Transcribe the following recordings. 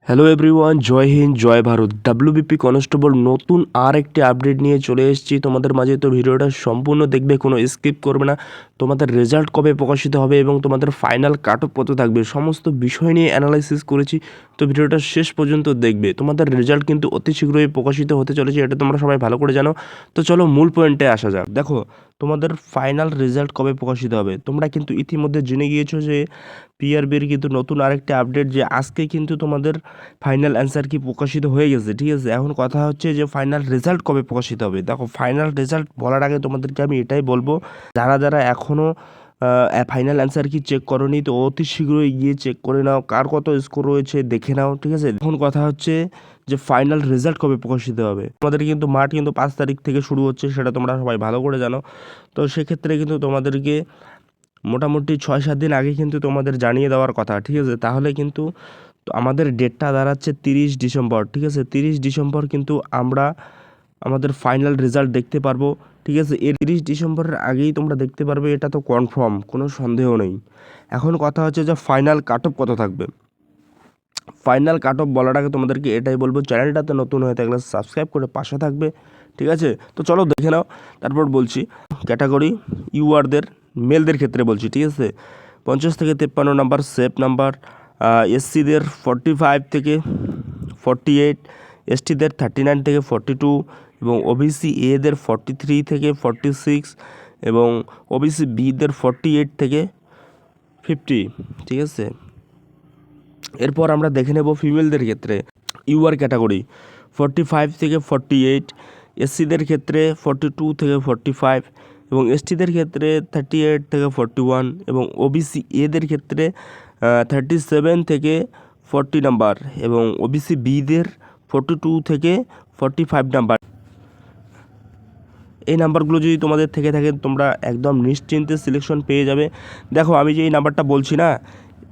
Hello everyone, জয় হিন্দ, জয় Bharat. WBP constable নতুন আর একটি update নিয়ে চলে এসেছি তোমাদের মাঝে। তো ভিডিওটা সম্পূর্ণ দেখবে, কোনো স্কিপ করবে না। তোমাদের রেজাল্ট কবে প্রকাশিত হবে এবং তোমাদের ফাইনাল কাট অফ কত থাকবে, সমস্ত বিষয় নিয়ে অ্যানালাইসিস করেছি। তো ভিডিওটা শেষ পর্যন্ত দেখবে। তোমাদের রেজাল্ট কিন্তু অতি শীঘ্রই প্রকাশিত হতে চলেছে, এটা তোমরা সবাই ভালো করে জানো। তো চলো মূল পয়েন্টে আসা যাক। দেখো, তোমাদের ফাইনাল রেজাল্ট কবে প্রকাশিত হবে তোমরা কিন্তু ইতিমধ্যে জেনে গিয়েছো যে পিআরবির কিন্তু নতুন আরেকটি আপডেট, যে আজকে কিন্তু তোমাদের ফাইনাল অ্যান্সার কি প্রকাশিত হয়ে গেছে। ঠিক আছে, এখন কথা হচ্ছে যে ফাইনাল রেজাল্ট কবে প্রকাশিত হবে। দেখো, ফাইনাল রেজাল্ট বলার আগে তোমাদেরকে আমি এটাই বলবো, যারা যারা এখনও ফাইনাল অ্যান্সার কি চেক করোনি, তো অতি শীঘ্রই গিয়ে চেক করে নাও, কার কত স্কোর রয়েছে দেখে নাও। ঠিক আছে, এখন কথা হচ্ছে যে ফাইনাল রেজাল্ট কবে প্রকাশিত হবে। তোমাদের কিন্তু মাঠ কিন্তু 5 তারিখ থেকে শুরু হচ্ছে, সেটা তোমরা সবাই ভালো করে জানো। তো সেক্ষেত্রে কিন্তু তোমাদেরকে মোটামুটি 6-7 দিন আগে কিন্তু তোমাদের জানিয়ে দেওয়ার কথা। ঠিক আছে, তাহলে কিন্তু তো আমাদের ডেটটা দাঁড়াচ্ছে 30 ডিসেম্বর। ঠিক আছে, 30 ডিসেম্বর কিন্তু আমরা আমাদের ফাইনাল রেজাল্ট দেখতে পারবো। ঠিক আছে, এর 30 ডিসেম্বরের আগেই তোমরা দেখতে পারবে, এটা তো কনফার্ম, কোনো সন্দেহ নেই। এখন কথা হচ্ছে যে ফাইনাল কাট অফ কত থাকবে। ফাইনাল কাট অফ বলার আগে তোমাদেরকে এটাই বলবো, চ্যানেলটাতে নতুন হয়ে থাকলে সাবস্ক্রাইব করে পাশে থাকবে। ঠিক আছে, তো চলো দেখে নাও, তারপর বলছি। ক্যাটাগরি ইউআরদের, মেলদের ক্ষেত্রে বলছি। ঠিক আছে, 50 থেকে 53 নাম্বার সেফ নাম্বার, এসসিদের 45 থেকে 48, এসটিদের 39 থেকে 42, এবং ওবিসি এদের 43 থেকে 46, এবং ওবিসি বিদের 48 থেকে 50। ঠিক আছে, এরপর আমরা দেখে নেব ফিমেলদের ক্ষেত্রে। ইউআর ক্যাটাগরি 45 থেকে 48, এসসিদের ক্ষেত্রে 42 থেকে 45, এবং এসটিদের ক্ষেত্রে 38 থেকে 41, এবং ওবিসি এদের ক্ষেত্রে 37 থেকে 40 নাম্বার, এবং ওবিসি বিদের 42 থেকে 45 নাম্বার। এই নাম্বারগুলো যদি তোমাদের থেকে থাকে, তোমরা একদম নিশ্চিন্তে সিলেকশন পেয়ে যাবে। দেখো, আমি যে এই নাম্বারটা বলছি না,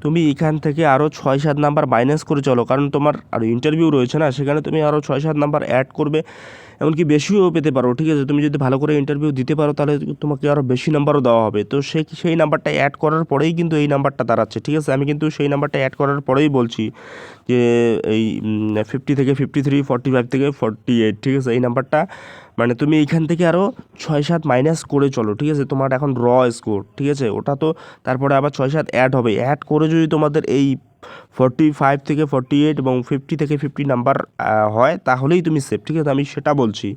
তুমি এখান থেকে আরও 6-7 নাম্বার মাইনাস করে চলো, কারণ তোমার আরও ইন্টারভিউ রয়েছে না, সেখানে তুমি আরও 6-7 নাম্বার অ্যাড করবে, এমনকি বেশিও পেতে পারো। ঠিক আছে, তুমি যদি ভালো করে ইন্টারভিউ দিতে পারো, তাহলে তোমাকে আরও বেশি নাম্বারও দেওয়া হবে। তো সেই নাম্বারটা অ্যাড করার পরেই কিন্তু এই নাম্বারটা দাঁড়াচ্ছে। ঠিক আছে, আমি কিন্তু সেই নাম্বারটা অ্যাড করার পরেই বলছি যে এই 50 থেকে 53, 45 থেকে 48। ঠিক আছে, এই নাম্বারটা মানে তুমি এইখান থেকে আরও 6-7 মাইনাস করে চলো। ঠিক আছে, তোমার এখন স্কোর, ঠিক আছে, ওটা তো তারপরে আবার 6-7 অ্যাড হবে। অ্যাড করে যদি তোমাদের এই 45 থেকে 48 এবং 50 থেকে 50 নাম্বার হয়, তাহলেই তুমি সেফ। ঠিক আছে, আমি সেটা বলছি।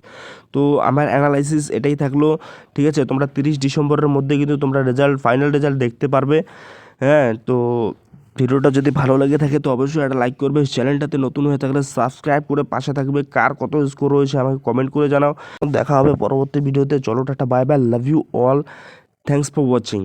তো আমার অ্যানালাইসিস এটাই থাকলো। ঠিক আছে, তোমরা 30 ডিসেম্বরের মধ্যে কিন্তু তোমরা ফাইনাল রেজাল্ট দেখতে পারবে। হ্যাঁ, তো ভিডিওটা যদি ভালো লেগে থাকে তো অবশ্যই একটা লাইক করবে। চ্যানেলটাতে নতুন হয়ে থাকলে সাবস্ক্রাইব করে পাশে থাকবে। কার কত স্কোর রয়েছে আমাকে কমেন্ট করে জানাও। দেখা হবে পরবর্তী ভিডিওতে। চলো টাটা, bye bye, love you all, thanks for watching.